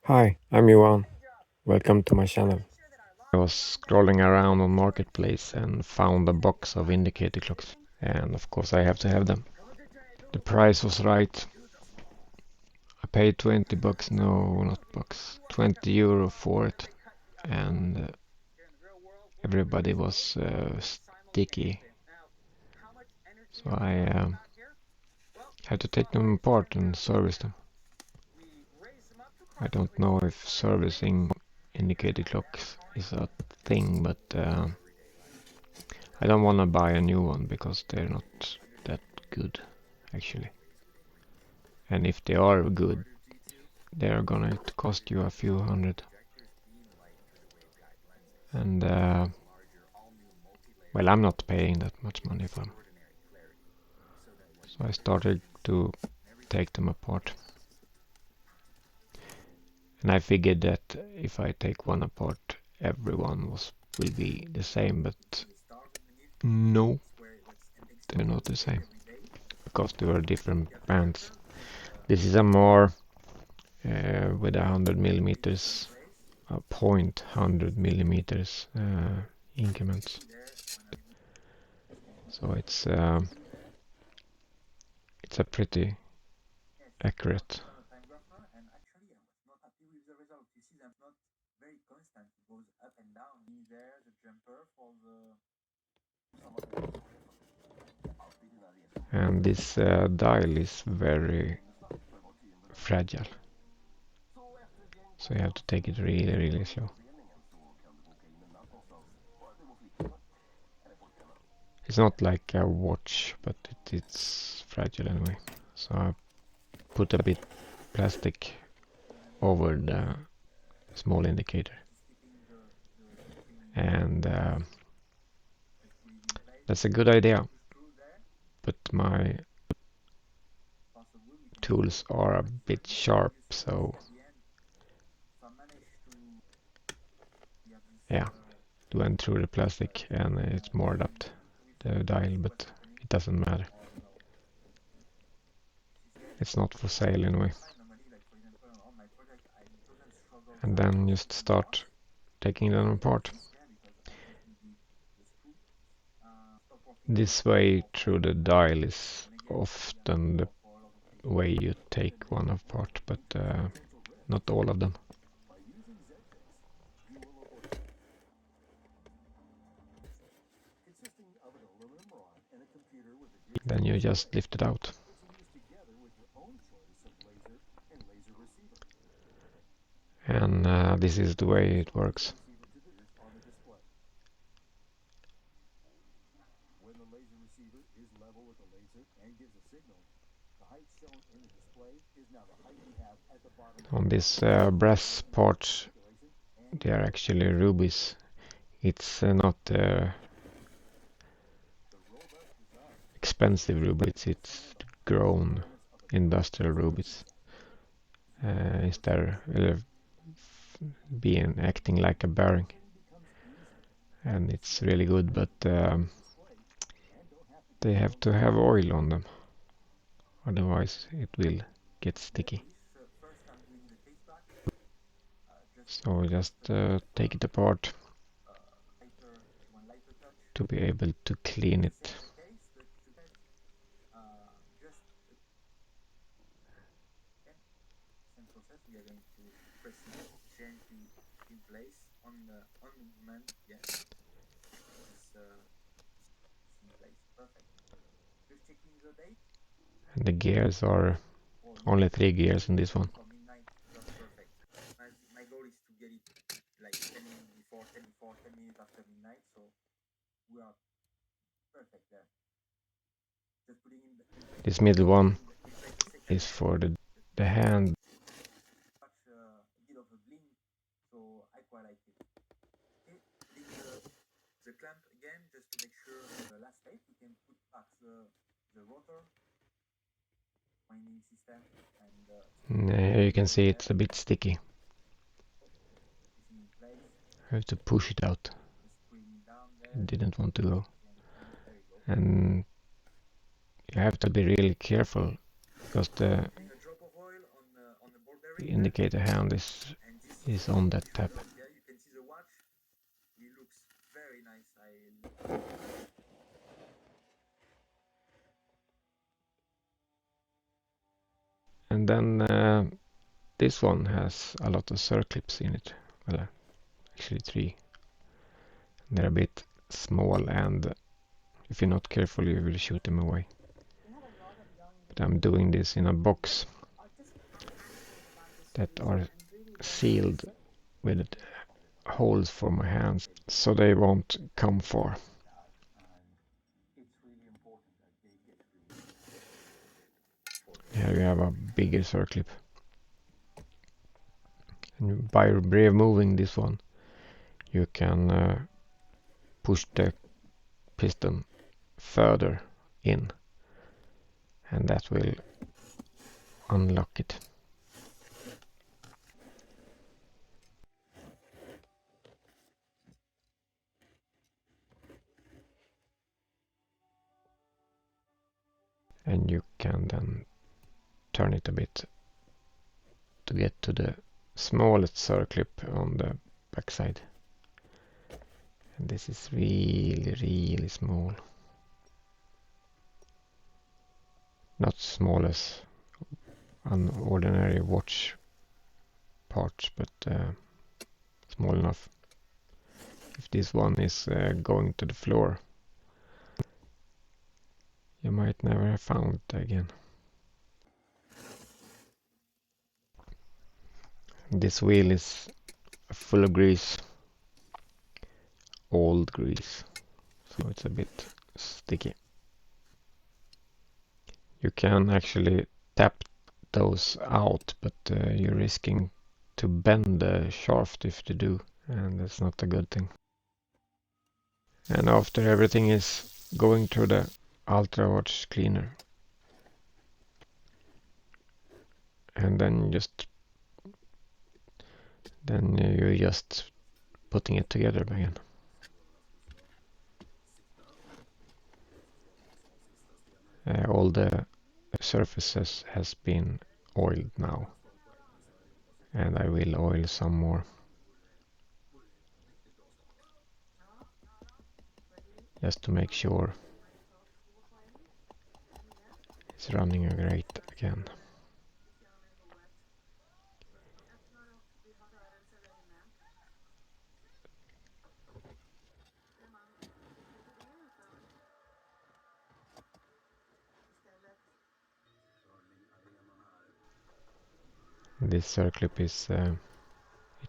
Hi, I'm Johan. Welcome to my channel. I was scrolling around on Marketplace and found a box of indicator clocks. And of course I have to have them. The price was right. I paid 20 bucks, no, not bucks, 20 euro for it. And everybody was sticky. So I had to take them apart and service them. I don't know if servicing indicator clocks is a thing, but I don't want to buy a new one because they're not that good, actually. And if they are good, they're gonna cost you a few hundred. And well, I'm not paying that much money for them. So I started to take them apart. And I figured that if I take one apart, everyone will be the same, but no, they're not the same because they were different bands. This is a Mahr with 100 millimeters, a 0.100 millimeters increments. So it's a pretty accurate. And this dial is very fragile. So you have to take it really, really slow. It's not like a watch, but it's fragile anyway. So I put a bit plastic over the small indicator. And that's a good idea. But my tools are a bit sharp, so yeah, it went through the plastic and it's moored up the dial, but it doesn't matter. It's not for sale anyway. And then just start taking them apart. This way through the dial is often the way you take one apart, but not all of them. Then you just lift it out. And this is the way it works. On this brass part, they are actually rubis. It's not expensive rubis, it's grown industrial rubis. Instead being acting like a bearing. And it's really good, but they have to have oil on them. Otherwise it will get sticky. So just take it apart to be able to clean it. And the gears are only 3 gears in this one. This middle one is for the hand. Here you can see it's a bit sticky. I have to push it out. It didn't want to go. And you have to be really careful because indicator hand is on that tab. And then this one has a lot of circlips in it. Well, actually 3. They're a bit small, and if you're not careful you will shoot them away. But I'm doing this in a box that are sealed with holes for my hands, so they won't come far. Here you have a bigger circlip. And by removing this one, you can push the piston further in, and that will unlock it. And you can then turn it a bit to get to the smallest circlip on the backside. And this is really small. Not small as an ordinary watch part, but small enough. If this one is going to the floor, you might never have found it again. This wheel is full of grease, old grease, so it's a bit sticky. You can actually tap those out, but you're risking to bend the shaft if you do, and that's not a good thing. And after everything is going through the ultra watch cleaner, and then you're just putting it together again. All the surfaces has been oiled now, and I will oil some more, just to make sure it's running great again. This circlip is, it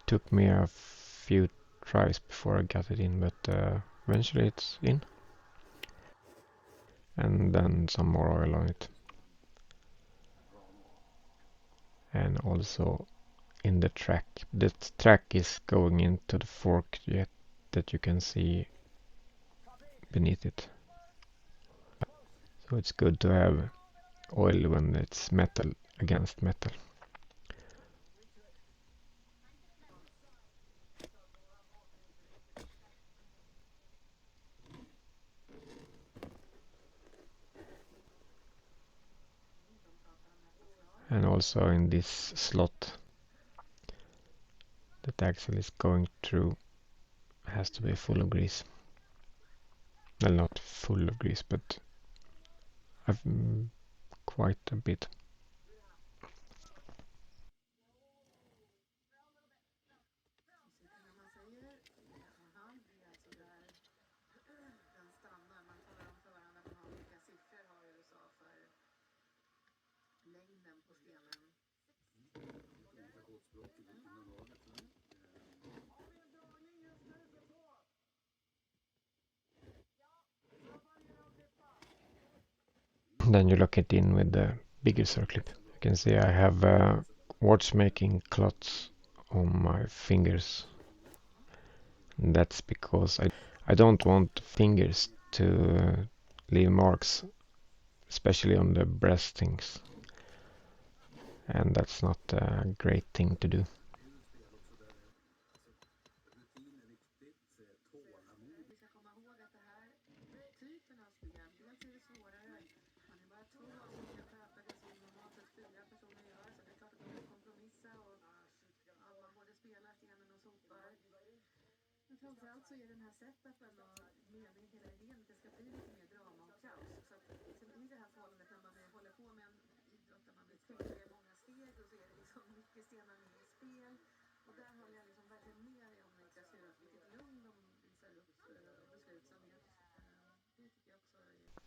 took me a few tries before I got it in, but eventually it's in. And then some more oil on it. And also in the track. The track is going into the fork yet that you can see beneath it. So it's good to have oil when it's metal against metal. And also in this slot that axle is going through has to be full of grease. Well, not full of grease, but quite a bit. Then you lock it in with the bigger circlip. You can see I have watchmaking clots on my fingers. And that's because I don't want fingers to leave marks, especially on the breastings. And that's not a great thing to do.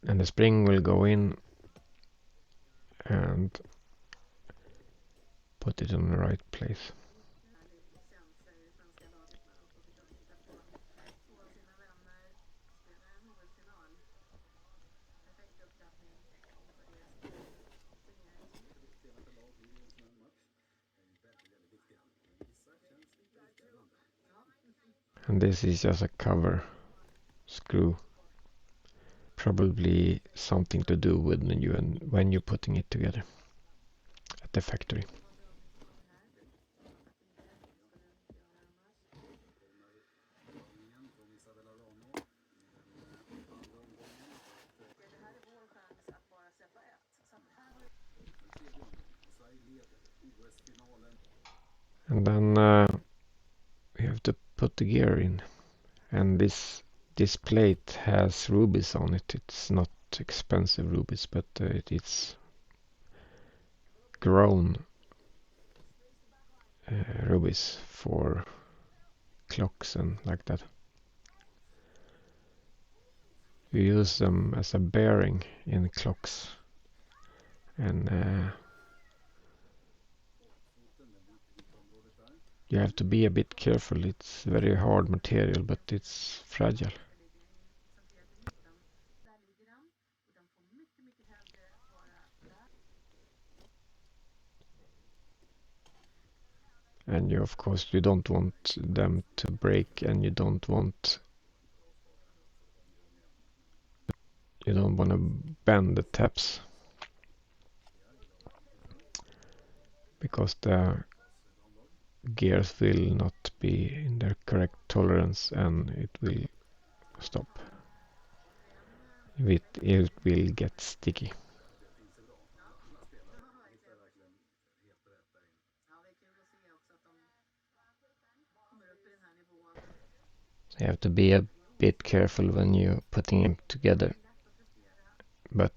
And the spring will go in and put it in the right place. And this is just a cover screw. Probably something to do with when you're putting it together at the factory. And then we have to put the gear in. And this plate has rubis on it. It's not expensive rubis, but it's grown rubis for clocks and like that. You use them as a bearing in clocks, and you have to be a bit careful. It's very hard material, but it's fragile. And you, of course, you don't want them to break, and you don't want to bend the tabs, because the gears will not be in their correct tolerance and it will stop. It will get sticky. So you have to be a bit careful when you're putting them together. But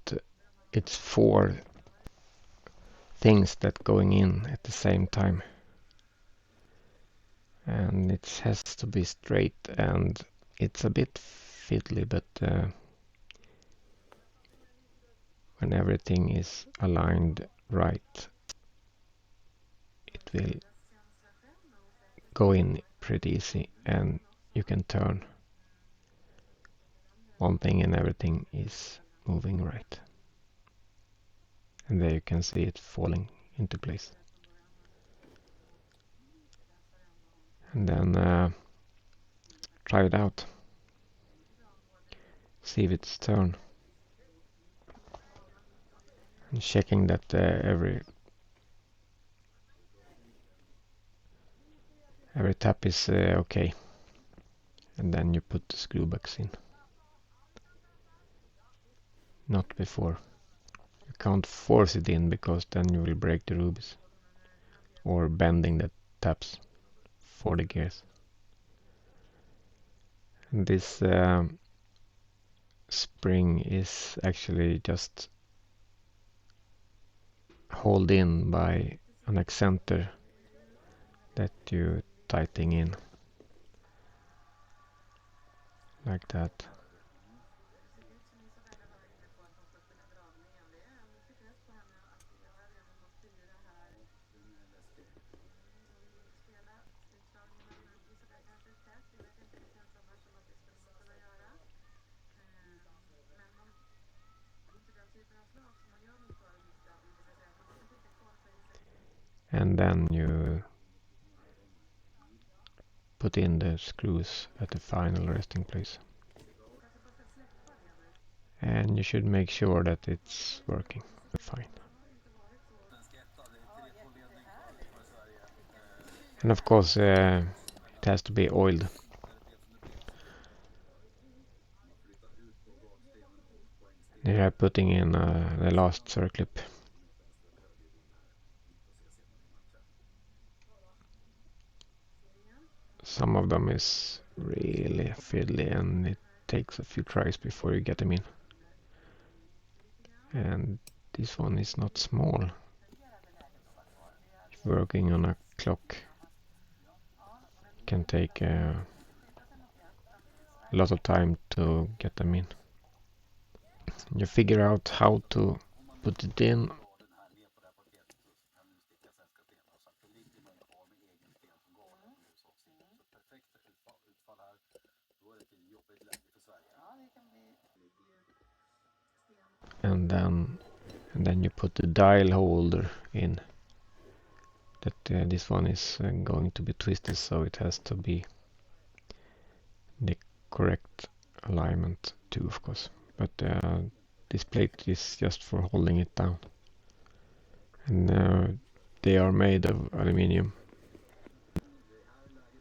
it's 4 things that going in at the same time. And it has to be straight, and it's a bit fiddly, but when everything is aligned right, it will go in pretty easy, and you can turn one thing and everything is moving right. And there you can see it falling into place. And then try it out. See if it's turned. And checking that every tap is okay. And then you put the screw backs in. Not before. You can't force it in, because then you will break the rubis. Or bending the taps for the gears. And this spring is actually just held in by an accenter that you tighten in like that. And then you put in the screws at the final resting place. And you should make sure that it's working fine. And of course it has to be oiled. Here I'm putting in the last circlip. some of them is really fiddly and it takes a few tries before you get them in. And this one is not small. Working on a clock can take a lot of time to get them in. You figure out how to put it in. And then you put the dial holder in. That this one is going to be twisted, so it has to be the correct alignment too, of course. But this plate is just for holding it down. And they are made of aluminium,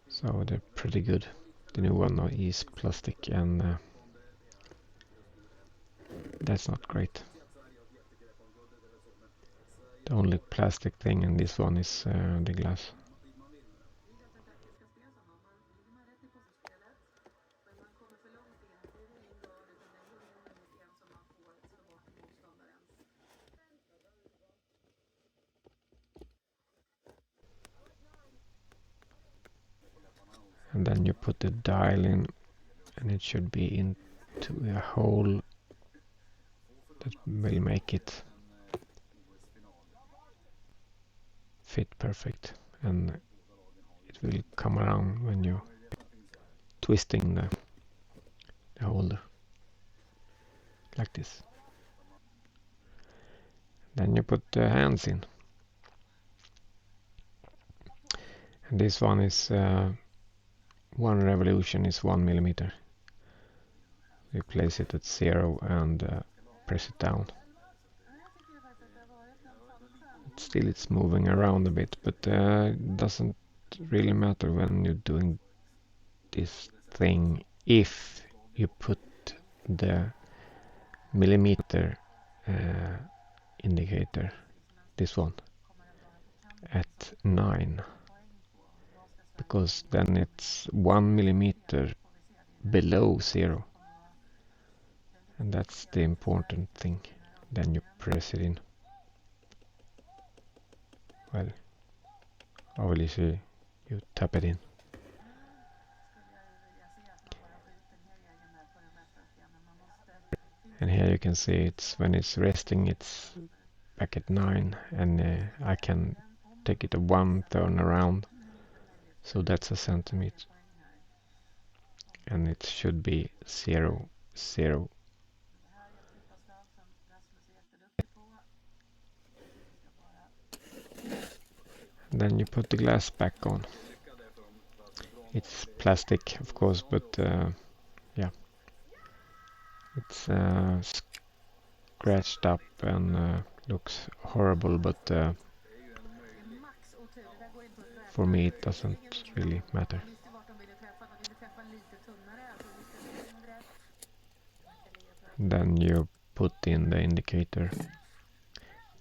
so they're pretty good. The new one is plastic, and that's not great. The only plastic thing in this one is the glass. And then you put the dial in, and it should be into a hole that will make it fit perfect, and it will come around when you're twisting the holder like this. Then you put the hands in, and this one is one revolution is 1 millimeter. You place it at 0 and press it down. Still it's moving around a bit, but it doesn't really matter when you're doing this thing if you put the millimeter indicator, this one, at 9, because then it's 1 millimeter below 0, and that's the important thing. Then you press it in. Well, obviously you tap it in. And here you can see it's when it's resting, it's back at 9, and I can take it a 1 turn around, so that's a centimeter, and it should be 0, 0. Then you put the glass back on. It's plastic, of course, but yeah, it's scratched up and looks horrible, but for me it doesn't really matter. Then you put in the indicator.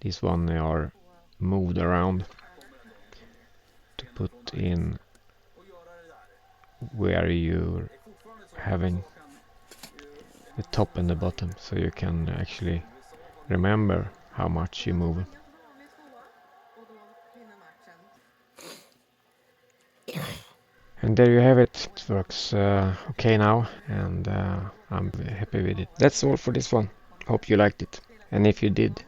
These one are moved around to put in where you're having the top and the bottom, so you can actually remember how much you move. And there you have it. It works okay now, and I'm happy with it. That's all for this one. Hope you liked it. And if you did,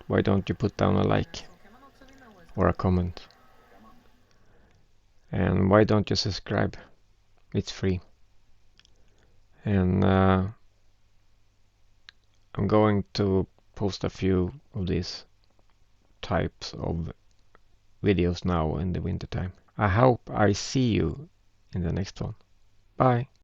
why don't you put down a like or a comment? And why don't you subscribe? It's free. And I'm going to post a few of these types of videos now in the winter time. I hope I see you in the next one. Bye.